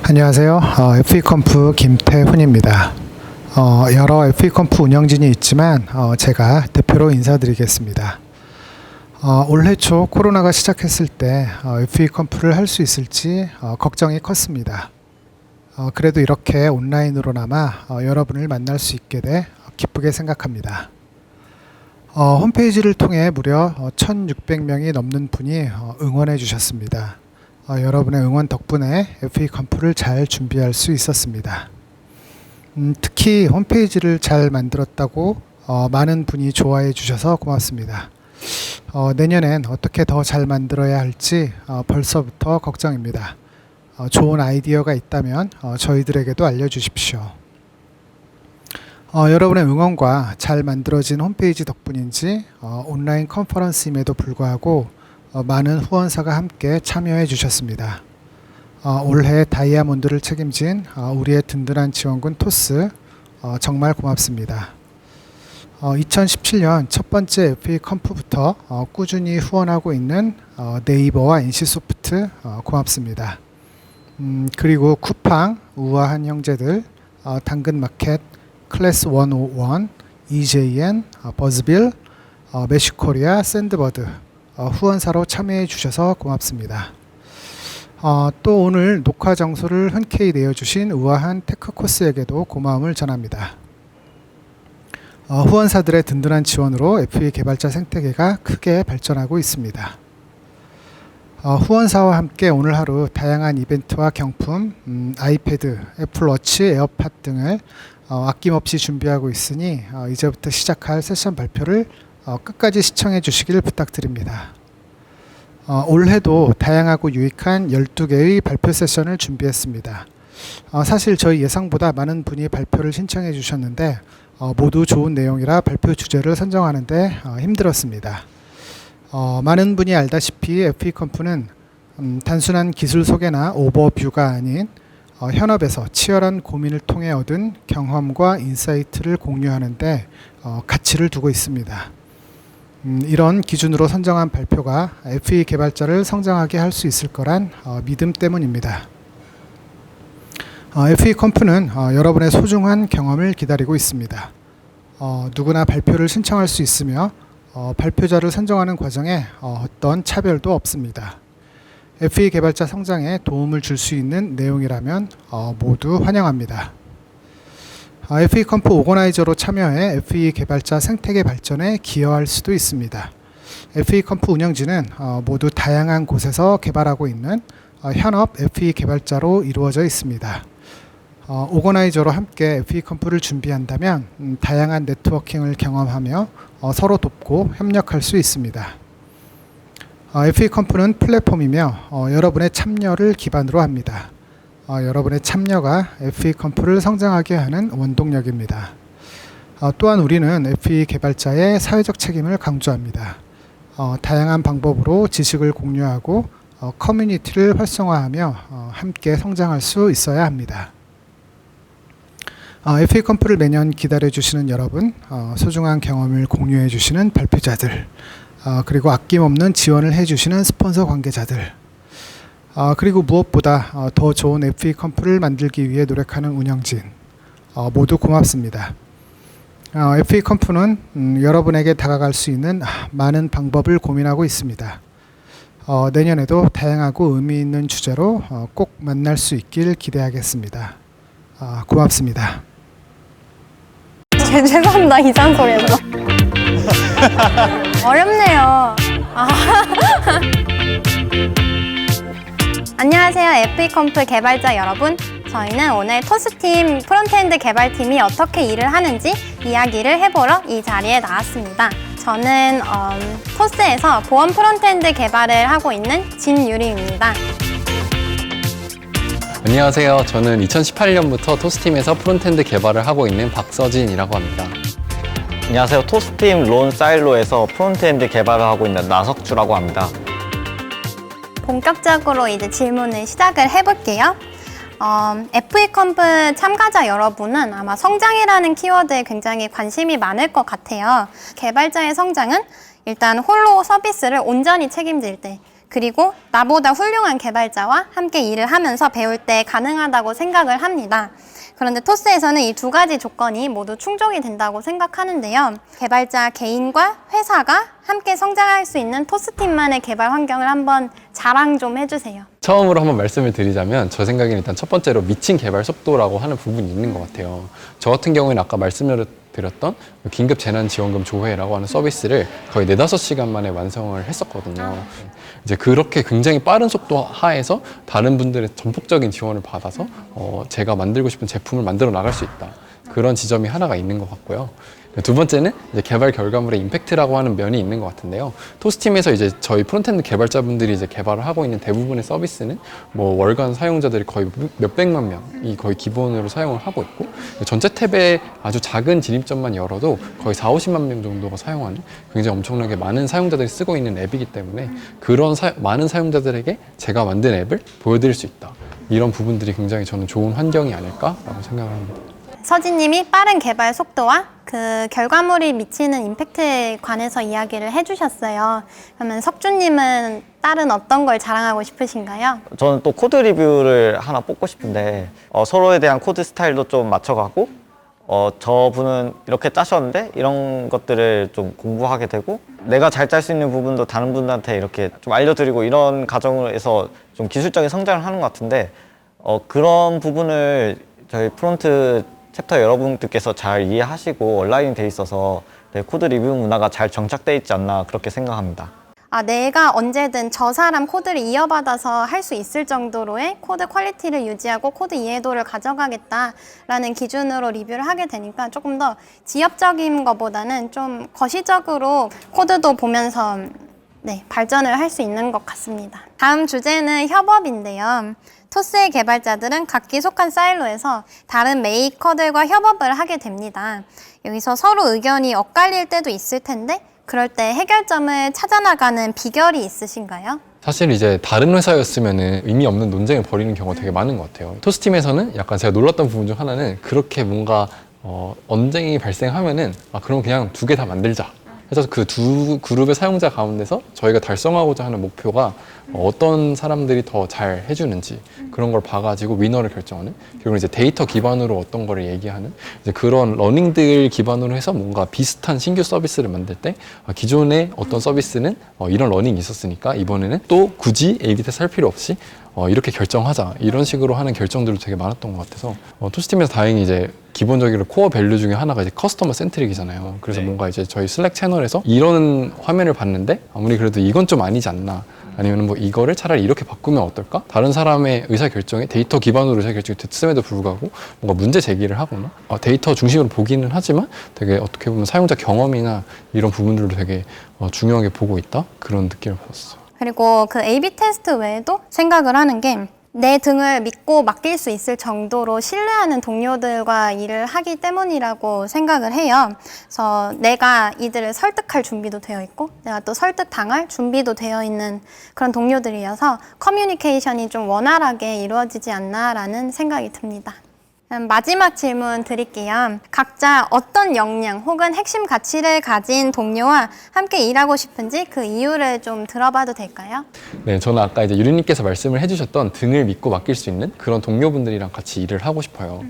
안녕하세요. FE컴프 김태훈입니다. 여러 FE컴프 운영진이 있지만 제가 대표로 인사드리겠습니다. 올해 초 코로나가 시작했을 때 FE컴프를 할 수 있을지 걱정이 컸습니다. 그래도 이렇게 온라인으로나마 여러분을 만날 수 있게 돼 기쁘게 생각합니다. 홈페이지를 통해 무려 1,600명이 넘는 분이 응원해 주셨습니다. 여러분의 응원 덕분에 FE컴프를 잘 준비할 수 있었습니다. 특히 홈페이지를 잘 만들었다고 많은 분이 좋아해 주셔서 고맙습니다. 내년엔 어떻게 더 잘 만들어야 할지 벌써부터 걱정입니다. 좋은 아이디어가 있다면 저희들에게도 알려주십시오. 여러분의 응원과 잘 만들어진 홈페이지 덕분인지 온라인 컨퍼런스임에도 불구하고 많은 후원사가 함께 참여해 주셨습니다. 올해 다이아몬드를 책임진 우리의 든든한 지원군 토스 정말 고맙습니다. 2017년 첫 번째 FE컴프부터 꾸준히 후원하고 있는 네이버와 NC소프트 고맙습니다. 그리고 쿠팡, 우아한 형제들, 당근마켓, 클래스 101, EJN, 버즈빌, 메쉬코리아, 샌드버드 후원사로 참여해 주셔서 고맙습니다. 또 오늘 녹화 장소를 흔쾌히 내어주신 우아한 테크코스에게도 고마움을 전합니다. 후원사들의 든든한 지원으로 FE 개발자 생태계가 크게 발전하고 있습니다. 후원사와 함께 오늘 하루 다양한 이벤트와 경품, 아이패드, 애플워치, 에어팟 등을 아낌없이 준비하고 있으니 이제부터 시작할 세션 발표를 끝까지 시청해 주시길 부탁드립니다. 올해도 다양하고 유익한 12개의 발표 세션을 준비했습니다. 사실 저희 예상보다 많은 분이 발표를 신청해 주셨는데 모두 좋은 내용이라 발표 주제를 선정하는데 힘들었습니다. 많은 분이 알다시피 FE컴프는 단순한 기술 소개나 오버뷰가 아닌 현업에서 치열한 고민을 통해 얻은 경험과 인사이트를 공유하는 데 가치를 두고 있습니다. 이런 기준으로 선정한 발표가 FE 개발자를 성장하게 할 수 있을 거란 믿음 때문입니다. FE컴프는 여러분의 소중한 경험을 기다리고 있습니다. 누구나 발표를 신청할 수 있으며 발표자를 선정하는 과정에 어떤 차별도 없습니다. FE 개발자 성장에 도움을 줄 수 있는 내용이라면 모두 환영합니다. FE컴프 오거나이저로 참여해 FE 개발자 생태계 발전에 기여할 수도 있습니다. FE컴프 운영진은 모두 다양한 곳에서 개발하고 있는 현업 FE 개발자로 이루어져 있습니다. 오거나이저로 함께 FE컴프를 준비한다면 다양한 네트워킹을 경험하며 서로 돕고 협력할 수 있습니다. FE컴프는 플랫폼이며 여러분의 참여를 기반으로 합니다. 여러분의 참여가 FE컴프를 성장하게 하는 원동력입니다. 또한 우리는 FE 개발자의 사회적 책임을 강조합니다. 다양한 방법으로 지식을 공유하고 커뮤니티를 활성화하며 함께 성장할 수 있어야 합니다. FE컴프를 매년 기다려주시는 여러분, 소중한 경험을 공유해주시는 발표자들, 그리고 아낌없는 지원을 해주시는 스폰서 관계자들, 그리고 무엇보다 더 좋은 FE컴프를 만들기 위해 노력하는 운영진 모두 고맙습니다. FE컴프는 여러분에게 다가갈 수 있는 많은 방법을 고민하고 있습니다. 내년에도 다양하고 의미 있는 주제로 꼭 만날 수 있길 기대하겠습니다. 고맙습니다. 죄송합니다. 이상 소리에서. 어렵네요. 안녕하세요. FE컴프 개발자 여러분. 저희는 오늘 토스팀 프론트엔드 개발팀이 어떻게 일을 하는지 이야기를 해보러 이 자리에 나왔습니다. 저는 토스에서 보안 프론트엔드 개발을 하고 있는 진유리입니다. 안녕하세요. 저는 2018년부터 토스팀에서 프론트엔드 개발을 하고 있는 박서진이라고 합니다. 안녕하세요. 토스팀 론 사일로에서 프론트엔드 개발을 하고 있는 나석주라고 합니다. 본격적으로 이제 질문을 시작을 해볼게요. FE컴프 참가자 여러분은 아마 성장이라는 키워드에 굉장히 관심이 많을 것 같아요. 개발자의 성장은 일단 홀로 서비스를 온전히 책임질 때, 그리고 나보다 훌륭한 개발자와 함께 일을 하면서 배울 때 가능하다고 생각을 합니다. 그런데 토스에서는 이 두 가지 조건이 모두 충족이 된다고 생각하는데요. 개발자 개인과 회사가 함께 성장할 수 있는 토스팀만의 개발 환경을 한번 자랑 좀 해주세요. 처음으로 한번 말씀을 드리자면 저 생각에는 일단 첫 번째로 미친 개발 속도라고 하는 부분이 있는 것 같아요. 저 같은 경우에는 아까 말씀드렸던 긴급 재난지원금 조회라고 하는 서비스를 거의 4-5시간 만에 완성을 했었거든요. 이제 그렇게 굉장히 빠른 속도 하에서 다른 분들의 전폭적인 지원을 받아서 제가 만들고 싶은 제품을 만들어 나갈 수 있다. 그런 지점이 하나가 있는 것 같고요. 두 번째는 이제 개발 결과물의 임팩트라고 하는 면이 있는 것 같은데요. 토스팀에서 이제 저희 프론트엔드 개발자분들이 이제 개발을 하고 있는 대부분의 서비스는 뭐 월간 사용자들이 거의 몇백만 명이 거의 기본으로 사용을 하고 있고 전체 탭에 아주 작은 진입점만 열어도 거의 40-50만 명 정도가 사용하는 굉장히 엄청나게 많은 사용자들이 쓰고 있는 앱이기 때문에 그런 많은 사용자들에게 제가 만든 앱을 보여드릴 수 있다. 이런 부분들이 굉장히 저는 좋은 환경이 아닐까라고 생각을 합니다. 서진님이 빠른 개발 속도와 그 결과물이 미치는 임팩트에 관해서 이야기를 해주셨어요. 그러면 석준님은 다른 어떤 걸 자랑하고 싶으신가요? 저는 또 코드 리뷰를 하나 뽑고 싶은데 서로에 대한 코드 스타일도 좀 맞춰가고 저분은 이렇게 짜셨는데 이런 것들을 좀 공부하게 되고 내가 잘 짤 수 있는 부분도 다른 분들한테 이렇게 좀 알려드리고 이런 과정에서 좀 기술적인 성장을 하는 것 같은데 그런 부분을 저희 프론트 챕터 여러분들께서 잘 이해하시고 온라인 돼 있어서 코드 리뷰 문화가 잘 정착돼 있지 않나 그렇게 생각합니다. 내가 언제든 저 사람 코드를 이어받아서 할 수 있을 정도로의 코드 퀄리티를 유지하고 코드 이해도를 가져가겠다라는 기준으로 리뷰를 하게 되니까 조금 더 지엽적인 것보다는 좀 거시적으로 코드도 보면서 발전을 할 수 있는 것 같습니다. 다음 주제는 협업인데요. 토스의 개발자들은 각기 속한 사일로에서 다른 메이커들과 협업을 하게 됩니다. 여기서 서로 의견이 엇갈릴 때도 있을 텐데 그럴 때 해결점을 찾아나가는 비결이 있으신가요? 사실 이제 다른 회사였으면 의미 없는 논쟁을 벌이는 경우가 되게 많은 것 같아요. 토스팀에서는 약간 제가 놀랐던 부분 중 하나는 그렇게 뭔가 언쟁이 발생하면은 그럼 그냥 2개 다 만들자. 그래서 그 두 그룹의 사용자 가운데서 저희가 달성하고자 하는 목표가 어떤 사람들이 더 잘 해주는지 그런 걸 봐가지고 위너를 결정하는 그리고 이제 데이터 기반으로 어떤 거를 얘기하는 이제 그런 러닝들 기반으로 해서 뭔가 비슷한 신규 서비스를 만들 때 기존에 어떤 서비스는 이런 러닝이 있었으니까 이번에는 또 굳이 A/B 테스트 할 필요 없이 이렇게 결정하자 이런 식으로 하는 결정들도 되게 많았던 것 같아서 토스팀에서 다행히 이제 기본적으로 코어 밸류 중에 하나가 이제 커스터머 센트릭이잖아요. 그래서 뭔가 이제 저희 슬랙 채널에서 이런 화면을 봤는데 아무리 그래도 이건 좀 아니지 않나 아니면 뭐 이거를 차라리 이렇게 바꾸면 어떨까? 다른 사람의 의사결정에 데이터 기반으로 의사결정이 됐음에도 불구하고 뭔가 문제 제기를 하거나 데이터 중심으로 보기는 하지만 되게 어떻게 보면 사용자 경험이나 이런 부분들도 되게 중요하게 보고 있다? 그런 느낌을 받았어요. 그리고 그 A/B 테스트 외에도 생각을 하는 게 내 등을 믿고 맡길 수 있을 정도로 신뢰하는 동료들과 일을 하기 때문이라고 생각을 해요. 그래서 내가 이들을 설득할 준비도 되어 있고 내가 또 설득당할 준비도 되어 있는 그런 동료들이어서 커뮤니케이션이 좀 원활하게 이루어지지 않나라는 생각이 듭니다. 마지막 질문 드릴게요. 각자 어떤 역량 혹은 핵심 가치를 가진 동료와 함께 일하고 싶은지 그 이유를 좀 들어봐도 될까요? 네, 저는 아까 이제 유리님께서 말씀을 해주셨던 등을 믿고 맡길 수 있는 그런 동료분들이랑 같이 일을 하고 싶어요.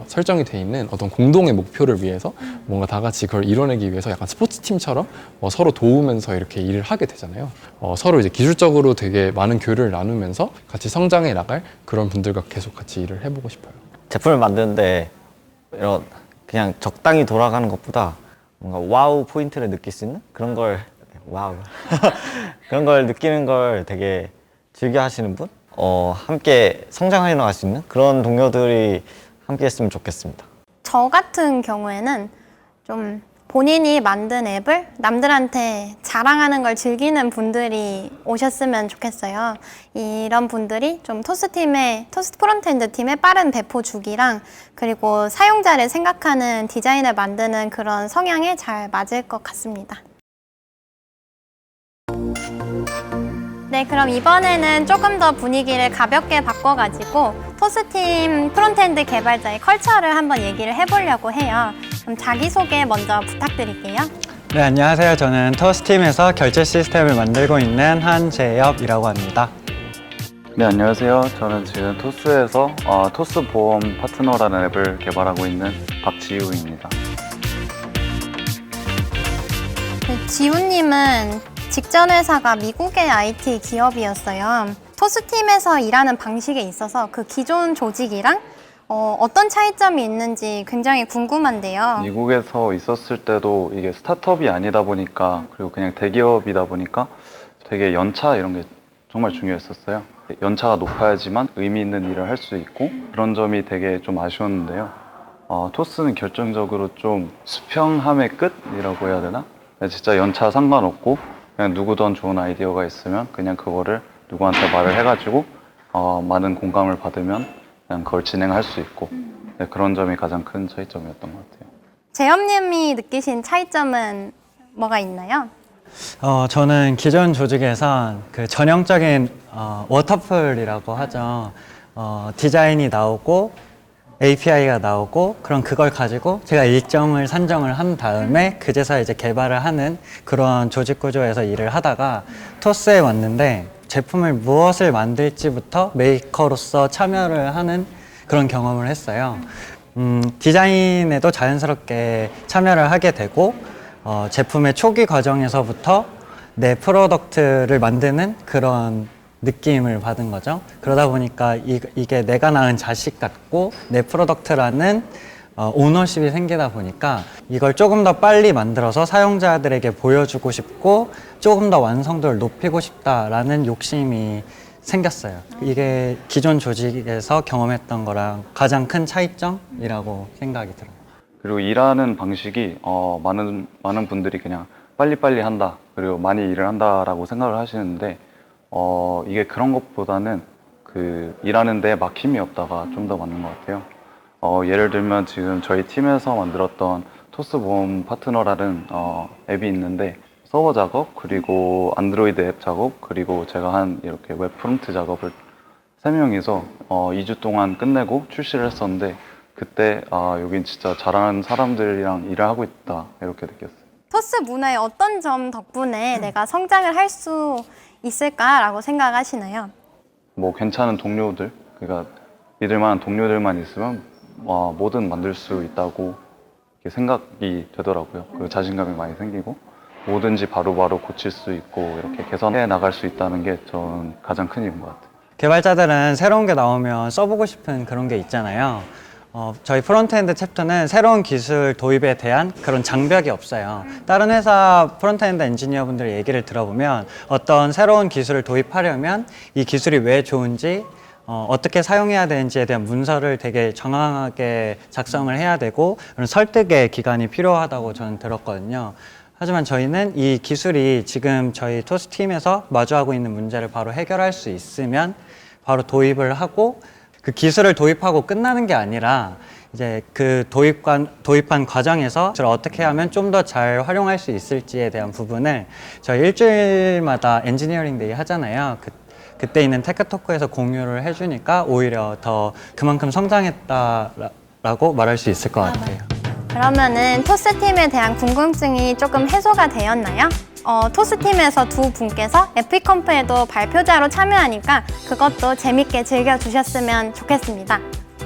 설정이 돼 있는 어떤 공동의 목표를 위해서 뭔가 다 같이 그걸 이뤄내기 위해서 약간 스포츠팀처럼 서로 도우면서 이렇게 일을 하게 되잖아요. 서로 이제 기술적으로 되게 많은 교류를 나누면서 같이 성장해 나갈 그런 분들과 계속 같이 일을 해보고 싶어요. 제품을 만드는데 이런 그냥 적당히 돌아가는 것보다 뭔가 와우 포인트를 느낄 수 있는 그런 걸 와우 그런 걸 느끼는 걸 되게 즐겨 하시는 분 함께 성장해 나갈 수 있는 그런 동료들이 함께 했으면 좋겠습니다. 저 같은 경우에는 좀 본인이 만든 앱을 남들한테 자랑하는 걸 즐기는 분들이 오셨으면 좋겠어요. 이런 분들이 좀 토스트 프론트엔드 팀의 빠른 배포 주기랑 그리고 사용자를 생각하는 디자인을 만드는 그런 성향에 잘 맞을 것 같습니다. 네, 그럼 이번에는 조금 더 분위기를 가볍게 바꿔가지고 토스팀 프론트엔드 개발자의 컬처를 한번 얘기를 해보려고 해요. 그럼 자기소개 먼저 부탁드릴게요. 네, 안녕하세요. 저는 토스팀에서 결제 시스템을 만들고 있는 한재엽이라고 합니다. 네, 안녕하세요. 저는 지금 토스에서 토스 보험 파트너라는 앱을 개발하고 있는 박지우입니다. 네, 지우님은 직전 회사가 미국의 IT 기업이었어요. 토스팀에서 일하는 방식에 있어서 그 기존 조직이랑 어떤 차이점이 있는지 굉장히 궁금한데요. 미국에서 있었을 때도 이게 스타트업이 아니다 보니까 그리고 그냥 대기업이다 보니까 되게 연차 이런 게 정말 중요했었어요. 연차가 높아야지만 의미 있는 일을 할 수 있고 그런 점이 되게 좀 아쉬웠는데요. 토스는 결정적으로 좀 수평함의 끝이라고 해야 되나? 진짜 연차 상관없고 그냥 누구든 좋은 아이디어가 있으면 그냥 그거를 누구한테 말을 해가지고 많은 공감을 받으면 그냥 그걸 진행할 수 있고 네, 그런 점이 가장 큰 차이점이었던 것 같아요. 재엽님이 느끼신 차이점은 뭐가 있나요? 저는 기존 조직에선 그 전형적인 워터풀이라고 하죠. 디자인이 나오고 API가 나오고 그럼 그걸 가지고 제가 일정을 산정을 한 다음에 그제서 이제 개발을 하는 그런 조직 구조에서 일을 하다가 토스에 왔는데 제품을 무엇을 만들지부터 메이커로서 참여를 하는 그런 경험을 했어요. 디자인에도 자연스럽게 참여를 하게 되고 제품의 초기 과정에서부터 내 프로덕트를 만드는 그런 느낌을 받은 거죠. 그러다 보니까 이게 내가 낳은 자식 같고 내 프로덕트라는 오너십이 생기다 보니까 이걸 조금 더 빨리 만들어서 사용자들에게 보여주고 싶고 조금 더 완성도를 높이고 싶다라는 욕심이 생겼어요. 이게 기존 조직에서 경험했던 거랑 가장 큰 차이점이라고 생각이 들어요. 그리고 일하는 방식이 많은 분들이 그냥 빨리빨리 한다 그리고 많이 일을 한다라고 생각을 하시는데 이게 그런 것보다는 그 일하는 데 막힘이 없다가 좀 더 맞는 것 같아요. 예를 들면 지금 저희 팀에서 만들었던 토스 보험 파트너라는 앱이 있는데 서버 작업 그리고 안드로이드 앱 작업 그리고 제가 한 이렇게 웹 프론트 작업을 3명이서 2주 동안 끝내고 출시를 했었는데 그때 여긴 진짜 잘하는 사람들이랑 일을 하고 있다 이렇게 느꼈어요. 토스 문화의 어떤 점 덕분에 내가 성장을 할 수 있을까라고 생각하시나요? 뭐 괜찮은 동료들, 그러니까 믿을 만한 동료들만 있으면 뭐든 만들 수 있다고 이렇게 생각이 되더라고요. 그 자신감이 많이 생기고 뭐든지 바로바로 고칠 수 있고 이렇게 개선해 나갈 수 있다는 게 저는 가장 큰 일인 것 같아요. 개발자들은 새로운 게 나오면 써보고 싶은 그런 게 있잖아요. 저희 프론트엔드 챕터는 새로운 기술 도입에 대한 그런 장벽이 없어요. 다른 회사 프론트엔드 엔지니어분들 얘기를 들어보면 어떤 새로운 기술을 도입하려면 이 기술이 왜 좋은지 어떻게 사용해야 되는지에 대한 문서를 되게 정확하게 작성을 해야 되고 그런 설득의 기간이 필요하다고 저는 들었거든요. 하지만 저희는 이 기술이 지금 저희 토스팀에서 마주하고 있는 문제를 바로 해결할 수 있으면 바로 도입을 하고 그 기술을 도입하고 끝나는 게 아니라 이제 그 도입한 과정에서 그걸 어떻게 하면 좀 더 잘 활용할 수 있을지에 대한 부분을 저희 일주일마다 엔지니어링 데이 하잖아요. 그때 있는 테크토크에서 공유를 해주니까 오히려 더 그만큼 성장했다라고 말할 수 있을 것 같아요. 그러면은 토스팀에 대한 궁금증이 조금 해소가 되었나요? 토스팀에서 두 분께서 에픽컴프에도 발표자로 참여하니까 그것도 재밌게 즐겨주셨으면 좋겠습니다.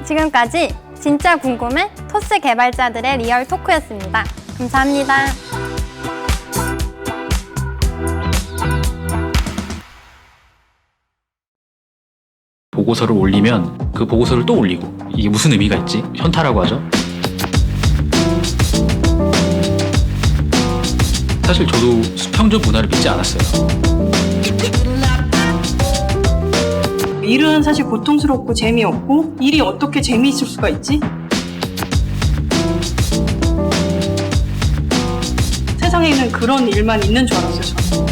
지금까지 진짜 궁금해 토스 개발자들의 리얼 토크였습니다. 감사합니다. 보고서를 올리면 그 보고서를 또 올리고 이게 무슨 의미가 있지? 현타라고 하죠. 사실 저도 수평적 문화를 믿지 않았어요. 일은 사실 고통스럽고 재미없고 일이 어떻게 재미있을 수가 있지? 세상에는 그런 일만 있는 줄 알았어요, 저는.